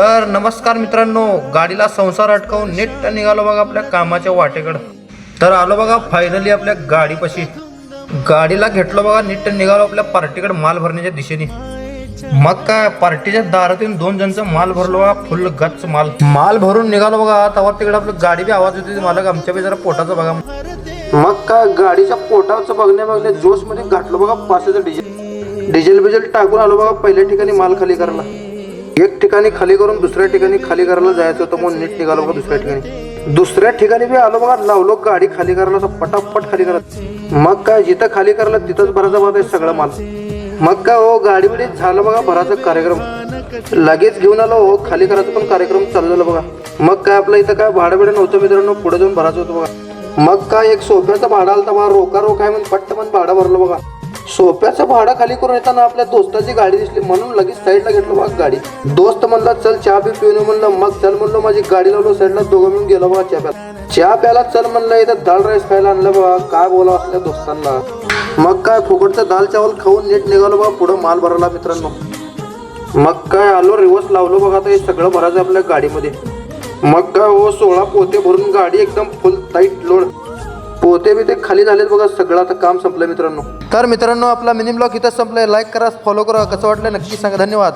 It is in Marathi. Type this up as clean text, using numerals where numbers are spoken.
तर नमस्कार मित्रांनो, गाडीला संसार अटकावून नीट निघालो बघा आपल्या कामाच्या वाटेकडं. तर आलो बघा फायनली आपल्या गाडीपाशी. गाडीला घेतलो बघा, नीट निघालो आपल्या पार्टीकडे माल भरण्याच्या दिशेने. मग काय पार्टीच्या दारातून 2 जणचं माल भरलो बघा, फुल गच्च माल भरून निघालो बघा. तेव्हा तिकडे आपलं गाडी बी आवाज होती, मालक आमच्या बी जरा पोटाचं बघा. मग काय गाडीच्या पोटाचं बघण्या जोश मध्ये घातलो बघा 500चं डिझेल टाकून आलो बघा. पहिल्या ठिकाणी माल खाली करायला, एक ठिकाणी खाली करून दुसऱ्या ठिकाणी खाली करायला जायचं होतं म्हणून नीट निघालो बघा. दुसऱ्या ठिकाणी बी आलो बघा, लावलो गाडी खाली करायला, पटापट खाली करत. मग काय जिथं खाली करायला तिथंच भरायचा बघा सगळं माल. मग काय हो गाडी बिडी झालं बघा भराचा कार्यक्रम. लगेच घेऊन आलो हो, खाली करायचं पण कार्यक्रम चालू झाला बघा. मग काय आपलं इथं काय भाडं बिडं नव्हतं मित्रांनो, पुढे जाऊन भरायचं होतं बघा. मग काय एक सोफ्याचं भाडं आलं बघा, रोका आहे म्हणून पट्ट पण भाडं भरलं बघा. सोफ्याचं भाडं खाली करून येताना आपल्या दोस्ताची गाडी दिसली म्हणून लगेच साईडला घेतलं बघा गाडी. दोस्त म्हणला चल चहा बी पिऊन म्हणलं. मग चल म्हणलं, माझी गाडी लावलो साईडला, दोघं मिळून गेलो बघा चहा प्याला. चल म्हणलं, इथं दाल राईस खायला आणलं बघा. काय बोला असल्या दोस्तांना. मग काय फुकटचं दाल चावल खाऊन नीट निघालो बघा पुढं माल भरायला मित्रांनो. मग काय आलो रिवर्स लावलो बघा, आता हे सगळं भरायचं आपल्या गाडीमध्ये. मग काय हो 16 पोते भरून गाडी एकदम फुल टाईट लोड. पोते बी ते खाली झालेत बघा, सगळं आता काम संपलं मित्रांनो. तर मित्रांनो आपला मिनी ब्लॉग इथं संपलाय. लाईक करा, फॉलो करा. कसं वाटलं नक्की सांगा. धन्यवाद.